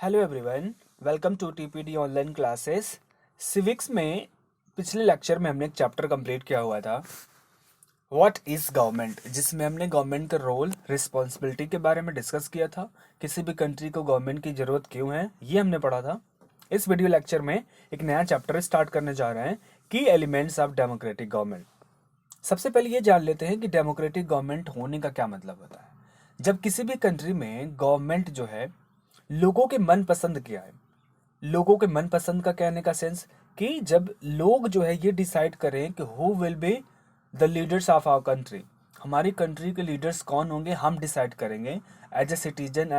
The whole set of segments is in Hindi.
Hello everyone, welcome to TPD online classes. Civics में पिछले लेक्चर में हमने एक चैप्टर कंप्लीट किया हुआ था व्हाट इज गवर्नमेंट, जिसमें हमने गवर्नमेंट के रोल रिस्पॉन्सिबिलिटी के बारे में डिस्कस किया था। किसी भी कंट्री को गवर्नमेंट की ज़रूरत क्यों है ये हमने पढ़ा था। इस वीडियो लेक्चर में एक नया चैप्टर स्टार्ट करने जा रहे हैं, की एलिमेंट्स ऑफ डेमोक्रेटिक गवर्नमेंट। सबसे पहले ये जान लेते हैं कि डेमोक्रेटिक गवर्नमेंट होने का क्या मतलब होता है। जब किसी भी कंट्री में गवर्नमेंट जो है लोगों के मन पसंद किया है, लोगों के मन पसंद का कहने का सेंस कि जब लोग जो है ये डिसाइड करें कि who will be the leaders of our country, हमारी कंट्री के लीडर्स कौन होंगे हम डिसाइड करेंगे। As a citizen,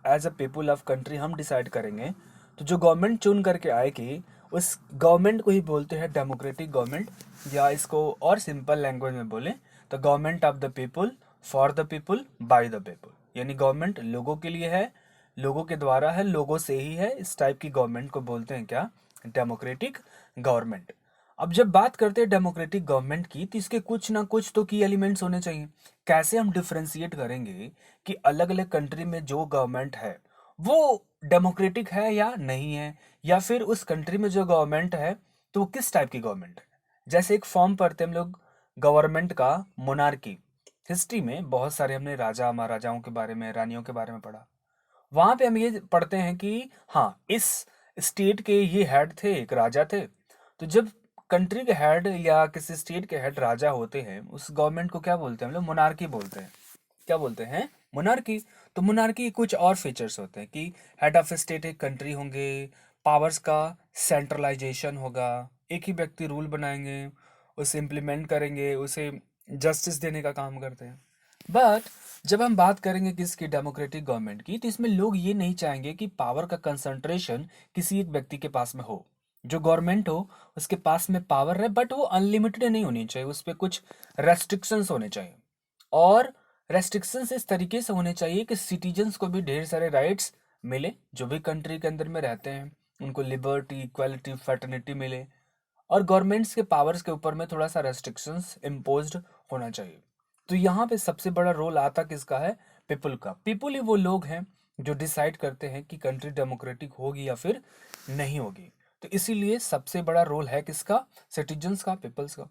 as a people of country हम डिसाइड करेंगे। तो जो गवर्नमेंट चुन करके आएगी उस गवर्नमेंट को ही बोलते हैं डेमोक्रेटिक गवर्नमेंट, या इसको और सिंपल लैंग्वेज में बोले तो government of the people, for the people, by the people. यानी गवर्नमेंट लोगों के लिए है, लोगों के द्वारा है, लोगों से ही है। इस टाइप की गवर्नमेंट को बोलते हैं क्या? Democratic government. अब जब बात करते हैं डेमोक्रेटिक गवर्नमेंट की तो इसके कुछ ना कुछ तो की एलिमेंट्स होने चाहिए। कैसे हम डिफ्रेंशिएट करेंगे कि अलग अलग कंट्री में जो गवर्नमेंट है वो डेमोक्रेटिक है या नहीं है, या फिर उस कंट्री में जो गवर्नमेंट है तो वो किस टाइप की गवर्नमेंट है। जैसे एक फॉर्म पढ़ते हैं हम लोग गवर्नमेंट का, मोनार्की। हिस्ट्री में बहुत सारे हमने राजा महाराजाओं के बारे में, रानियों के बारे में पढ़ा। वहां पे हम ये पढ़ते हैं कि हाँ, इस स्टेट के ये हेड थे, एक राजा थे। तो जब कंट्री के हेड या किसी स्टेट के हेड राजा होते हैं उस गवर्नमेंट को क्या बोलते हैं हम लोग? मोनार्की बोलते हैं। क्या बोलते हैं? मोनार्की। तो मोनार्की के कुछ और फीचर्स होते हैं कि हेड ऑफ स्टेट एक कंट्री होंगे, पावर्स का सेंट्रलाइजेशन होगा, एक ही व्यक्ति रूल बनाएंगे, उसे इम्प्लीमेंट करेंगे, उसे जस्टिस देने का काम करते हैं। बट जब हम बात करेंगे किसकी? डेमोक्रेटिक गवर्नमेंट की, तो इसमें लोग ये नहीं चाहेंगे कि पावर का कंसंट्रेशन किसी एक व्यक्ति के पास में हो। जो गवर्नमेंट हो उसके पास में पावर है बट वो अनलिमिटेड नहीं होनी चाहिए, उस पर कुछ रेस्ट्रिक्शंस होने चाहिए। और रेस्ट्रिक्शंस इस तरीके से होने चाहिए कि सिटीजन्स को भी ढेर सारे राइट्स मिले, जो भी कंट्री के अंदर में रहते हैं उनको लिबर्टी, इक्वालिटी, फैटर्निटी मिले। और गवर्नमेंट्स के पावर्स के ऊपर में थोड़ा सा रेस्ट्रिक्शंस इम्पोज्ड होना चाहिए। तो यहाँ पे सबसे बड़ा रोल आता किसका है? पीपल का। पीपल ही वो लोग हैं जो डिसाइड करते हैं कि कंट्री डेमोक्रेटिक होगी या फिर नहीं होगी। तो इसीलिए सबसे बड़ा रोल है किसका? सिटीजन्स का, पीपल्स का।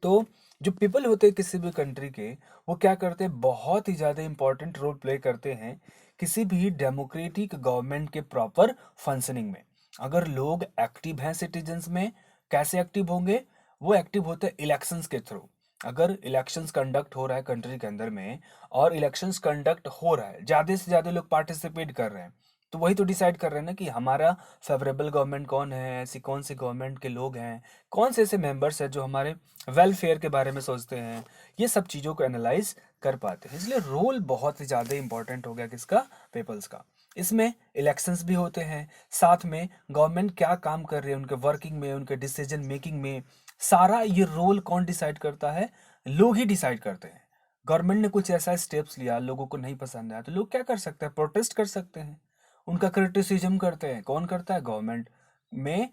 तो जो पीपल होते हैं किसी भी कंट्री के, वो क्या करते हैं? बहुत ही ज़्यादा इंपॉर्टेंट रोल प्ले करते हैं किसी भी डेमोक्रेटिक गवर्नमेंट के प्रॉपर फंक्शनिंग में। अगर लोग एक्टिव हैं सिटीजन्स में, कैसे एक्टिव होंगे? वो एक्टिव होते हैं इलेक्शंस के थ्रू। अगर इलेक्शंस कंडक्ट हो रहा है कंट्री के अंदर में, और इलेक्शंस कंडक्ट हो रहा है, ज़्यादा से ज़्यादा लोग पार्टिसिपेट कर रहे हैं, तो वही तो डिसाइड कर रहे हैं ना कि हमारा फेवरेबल गवर्नमेंट कौन है, ऐसी कौन सी गवर्नमेंट के लोग हैं, कौन से ऐसे मेंबर्स हैं जो हमारे वेलफेयर के बारे में सोचते हैं। ये सब चीज़ों को एनालाइज कर पाते हैं। इसलिए रोल बहुत ही ज़्यादा इंपॉर्टेंट हो गया किसका? पीपल्स का। इसमें इलेक्शंस भी होते हैं, साथ में गवर्नमेंट क्या काम कर रही है उनके वर्किंग में, उनके डिसीजन मेकिंग में, सारा ये रोल कौन डिसाइड करता है? लोग ही डिसाइड करते हैं। गवर्नमेंट ने कुछ ऐसा स्टेप्स लिया, लोगों को नहीं पसंद आया, तो लोग क्या कर सकते हैं? प्रोटेस्ट कर सकते हैं, उनका क्रिटिसिज्म करते हैं। कौन करता है? गवर्नमेंट में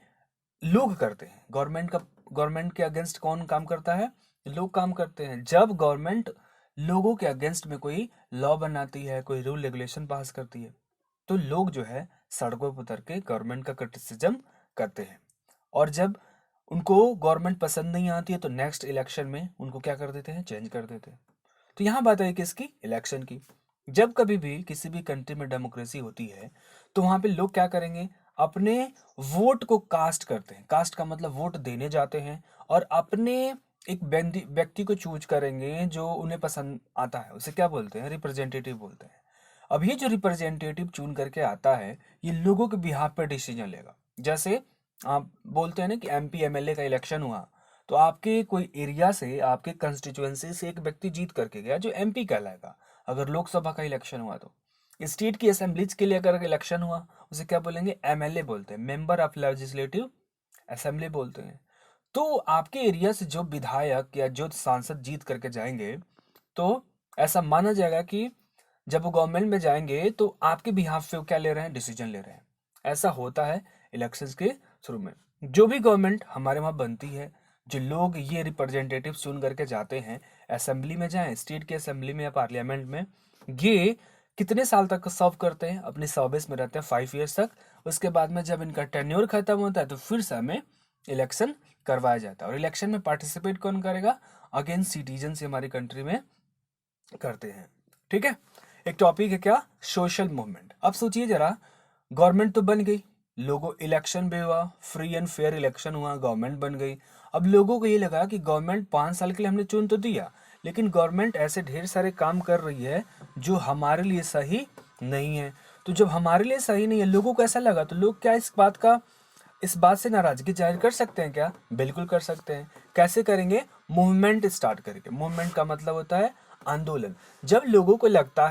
लोग करते हैं। गवर्नमेंट के अगेंस्ट कौन काम करता है? लोग काम करते हैं। जब गवर्नमेंट लोगों के अगेंस्ट में कोई लॉ बनाती है, कोई रूल रेगुलेशन पास करती है, तो लोग जो है सड़कों पर उतर के गवर्नमेंट का क्रिटिसिज्म करते हैं। और जब उनको गवर्नमेंट पसंद नहीं आती है तो नेक्स्ट इलेक्शन में उनको क्या कर देते हैं? चेंज कर देते हैं। तो यहाँ बात आई किसकी? इलेक्शन की। जब कभी भी किसी भी कंट्री में डेमोक्रेसी होती है तो वहां पे लोग क्या करेंगे? अपने वोट को कास्ट करते हैं। कास्ट का मतलब वोट देने जाते हैं और अपने एक व्यक्ति को चूज करेंगे जो उन्हें पसंद आता है। उसे क्या बोलते हैं? रिप्रेजेंटेटिव बोलते हैं। अब ये जो रिप्रेजेंटेटिव चुन करके आता है ये लोगों के बिहाफ पे डिसीजन लेगा। जैसे आप बोलते हैं ना कि एमपी एमएलए का इलेक्शन हुआ, तो आपके कोई एरिया से, आपके कंस्टिट्यूएंसी से एक व्यक्ति जीत करके गया जो एमपी कहलाएगा। अगर लोकसभा का इलेक्शन हुआ तो स्टेट की असेंबलीज के लिए अगर इलेक्शन हुआ उसे क्या बोलेंगे? एमएलए बोलते हैं, मेंबर ऑफ लेजिस्लेटिव असेंबली बोलते हैं। तो आपके एरिया से जो विधायक या जो सांसद जीत करके जाएंगे तो ऐसा माना जाएगा कि जब वो गवर्नमेंट में जाएंगे तो आपके बिहाफ पे वो क्या ले रहे हैं? डिसीजन ले रहे हैं। ऐसा होता है इलेक्शंस के थ्रू में। जो भी गवर्नमेंट हमारे वहाँ बनती है, जो लोग ये रिप्रेजेंटेटिव चुन करके जाते हैं, असेंबली में जाएं, स्टेट की असेंबली में या पार्लियामेंट में, ये कितने साल तक सर्व करते हैं, अपनी सर्विस में रहते हैं 5 ईयर्स तक। उसके बाद में जब इनका टेन्योर खत्म होता है तो फिर से हमें इलेक्शन करवाया जाता है। और इलेक्शन में पार्टिसिपेट कौन करेगा? अगेन सिटीजन से हमारी कंट्री में करते हैं। ठीक है, एक टॉपिक है क्या? Social movement. अब सोचिए जरा, गवर्नमेंट तो बन गई, लोगों इलेक्शन भी हुआ, फ्री एंड फेयर इलेक्शन हुआ, गवर्नमेंट बन गई। अब लोगों को ये लगा कि गवर्नमेंट 5 साल के लिए हमने चुन तो दिया, लेकिन गवर्नमेंट ऐसे ढेर सारे काम कर रही है जो हमारे लिए सही नहीं है। तो जब हमारे लिए सही नहीं है, लोगों को ऐसा लगा, तो लोग क्या इस बात से नाराजगी जाहिर कर सकते हैं क्या? बिल्कुल कर सकते हैं। कैसे करेंगे? मूवमेंट स्टार्ट करेंगे। मूवमेंट का मतलब होता है आंदोलन। जब लोगों को लगता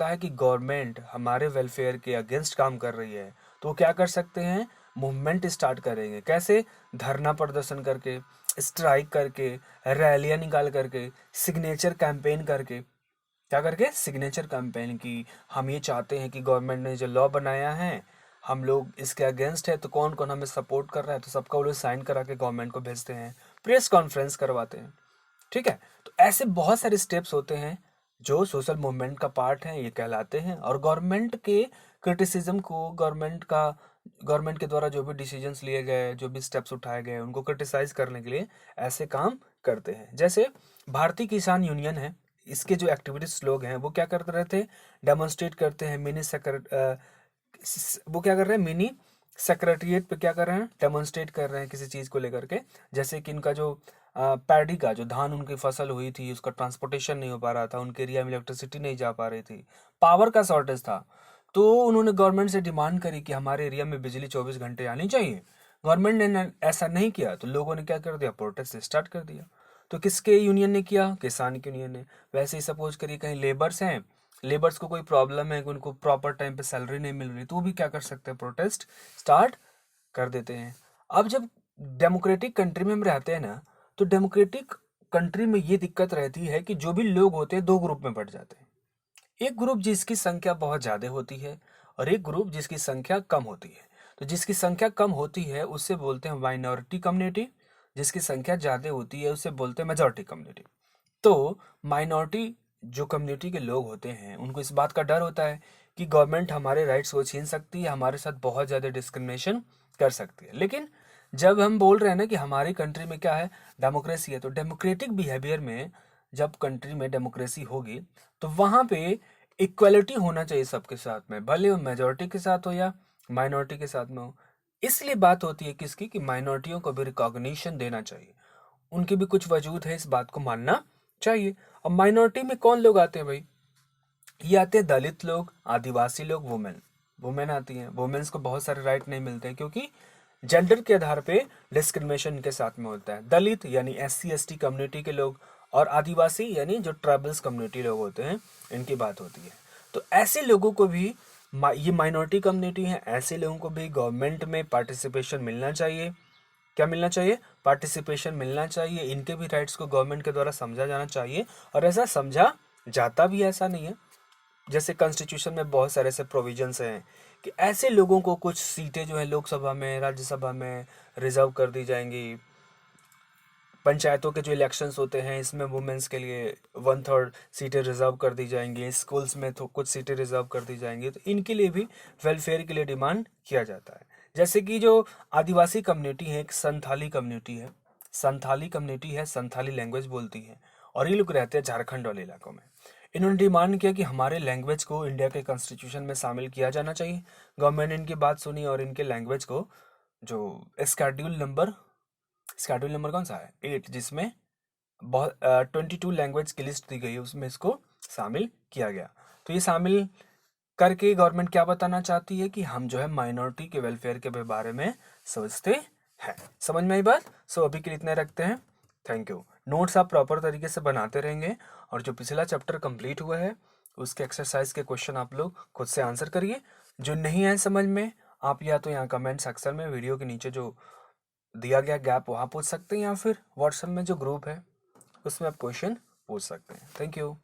है कि गवर्नमेंट हमारे वेलफेयर के अगेंस्ट काम कर रही है, तो वो क्या कर सकते हैं? मूवमेंट स्टार्ट करेंगे। कैसे? धरना प्रदर्शन करके, स्ट्राइक करके, रैलियां निकाल करके, सिग्नेचर कैंपेन करके। क्या करके? सिग्नेचर कैंपेन की। हम ये चाहते हैं कि गवर्नमेंट ने जो लॉ बनाया है, हम लोग इसके अगेंस्ट है, तो कौन कौन हमें सपोर्ट कर रहा है, तो सबका वो लोग साइन करा के गवर्नमेंट को भेजते हैं, प्रेस कॉन्फ्रेंस करवाते हैं। ठीक है, तो ऐसे बहुत सारे स्टेप्स होते हैं जो सोशल मूवमेंट का पार्ट है, ये कहलाते हैं। और गवर्नमेंट के क्रिटिसिज्म को, गवर्नमेंट के द्वारा जो भी डिसीजंस लिए गए, जो भी स्टेप्स उठाए गए, उनको क्रिटिसाइज करने के लिए ऐसे काम करते हैं। जैसे भारतीय किसान यूनियन है, इसके जो एक्टिविस्ट लोग हैं वो क्या करते रहते? डेमोन्स्ट्रेट करते हैं। वो क्या कर रहे हैं? मिनी सेक्रेटरिएट पे क्या कर रहे हैं? डेमोन्स्ट्रेट कर रहे हैं किसी चीज़ को लेकर के। जैसे कि इनका जो पैडी का जो धान उनकी फसल हुई थी, उसका ट्रांसपोर्टेशन नहीं हो पा रहा था, उनके एरिया में इलेक्ट्रिसिटी नहीं जा पा रही थी, पावर का शॉर्टेज था, तो उन्होंने गवर्नमेंट से डिमांड करी कि हमारे एरिया में बिजली 24 घंटे आनी चाहिए। गवर्नमेंट ने ऐसा नहीं किया, तो लोगों ने क्या कर दिया? प्रोटेस्ट स्टार्ट कर दिया। तो किसके यूनियन ने किया? किसान के यूनियन ने। वैसे ही सपोज करिए कहीं लेबर्स हैं, लेबर्स को कोई प्रॉब्लम है कि उनको प्रॉपर टाइम पे सैलरी नहीं मिल रही, तो वो भी क्या कर सकते हैं? प्रोटेस्ट स्टार्ट कर देते हैं। अब जब डेमोक्रेटिक कंट्री में हम रहते हैं ना, तो डेमोक्रेटिक कंट्री में ये दिक्कत रहती है कि जो भी लोग होते हैं 2 ग्रुप में बंट जाते हैं। एक ग्रुप जिसकी संख्या बहुत ज़्यादा होती है और एक ग्रुप जिसकी संख्या कम होती है। तो जिसकी संख्या कम होती है उससे बोलते हैं माइनॉरिटी कम्युनिटी, जिसकी संख्या ज़्यादा होती है उससे बोलते हैं मेजॉरिटी कम्युनिटी। तो माइनॉरिटी जो कम्युनिटी के लोग होते हैं, उनको इस बात का डर होता है कि गवर्नमेंट हमारे राइट्स को छीन सकती है, हमारे साथ बहुत ज़्यादा डिस्क्रिमिनेशन कर सकती है। लेकिन जब हम बोल रहे हैं ना कि हमारी कंट्री में क्या है? डेमोक्रेसी है, तो डेमोक्रेटिक बिहेवियर में जब कंट्री में डेमोक्रेसी होगी, तो वहाँ पे इक्वलिटी होना चाहिए सबके साथ में, भले वो मेजॉरिटी के साथ हो या माइनॉरिटी के साथ में हो। इसलिए बात होती है किसकी? कि माइनॉरिटियों को भी रिकॉग्निशन देना चाहिए, उनकी भी कुछ वजूद है, इस बात को मानना चाहिए। अब माइनॉरिटी में कौन लोग आते हैं भाई? ये आते हैं दलित लोग, आदिवासी लोग, वुमेन आती हैं। वुमेन्स को बहुत सारे राइट नहीं मिलते हैं क्योंकि जेंडर के आधार पे डिस्क्रिमिनेशन इनके साथ में होता है। दलित यानी SC ST कम्युनिटी के लोग, और आदिवासी यानी जो ट्राइबल्स कम्युनिटी लोग होते हैं, इनकी बात होती है। तो ऐसे लोगों को भी, ये माइनॉरिटी कम्युनिटी है, ऐसे लोगों को भी गवर्नमेंट में पार्टिसिपेशन मिलना चाहिए। क्या मिलना चाहिए? पार्टिसिपेशन मिलना चाहिए। इनके भी राइट्स को गवर्नमेंट के द्वारा समझा जाना चाहिए, और ऐसा समझा जाता भी, ऐसा नहीं है। जैसे कॉन्स्टिट्यूशन में बहुत सारे ऐसे प्रोविजंस हैं कि ऐसे लोगों को कुछ सीटें जो है लोकसभा में, राज्यसभा में रिजर्व कर दी जाएंगी। पंचायतों के जो इलेक्शंस होते हैं, इसमें वुमेन्स के लिए 1/3 सीटें रिजर्व कर दी जाएंगी। स्कूल्स में तो कुछ सीटें रिजर्व कर दी जाएंगी। तो इनके लिए भी वेलफेयर के लिए डिमांड किया जाता है। जैसे कि जो आदिवासी कम्युनिटी है, एक संथाली कम्युनिटी है, संथाली लैंग्वेज बोलती है, और ये लोग रहते हैं झारखंड वाले इलाकों में। इन्होंने डिमांड किया कि हमारे लैंग्वेज को इंडिया के कॉन्स्टिट्यूशन में शामिल किया जाना चाहिए। गवर्नमेंट ने इनकी बात सुनी और इनके लैंग्वेज को, जो शेड्यूल नंबर कौन सा है? 8, जिसमें बहुत 22 लैंग्वेज की लिस्ट दी गई है, उसमें इसको शामिल किया गया। तो ये शामिल करके गवर्नमेंट क्या बताना चाहती है? कि हम जो है माइनॉरिटी के वेलफेयर के बारे में सोचते हैं। समझ में आई बात? सो अभी के लिए इतना रखते हैं। Thank you. नोट्स आप प्रॉपर तरीके से बनाते रहेंगे, और जो पिछला चैप्टर कंप्लीट हुआ है उसके एक्सरसाइज के क्वेश्चन आप लोग खुद से आंसर करिए। जो नहीं है समझ में, आप या तो यहाँ कमेंट सेक्शन में, वीडियो के नीचे जो दिया गया गैप वहाँ पूछ सकते हैं, या फिर व्हाट्सएप में जो ग्रुप है उसमें आप क्वेश्चन पूछ सकते हैं। Thank you.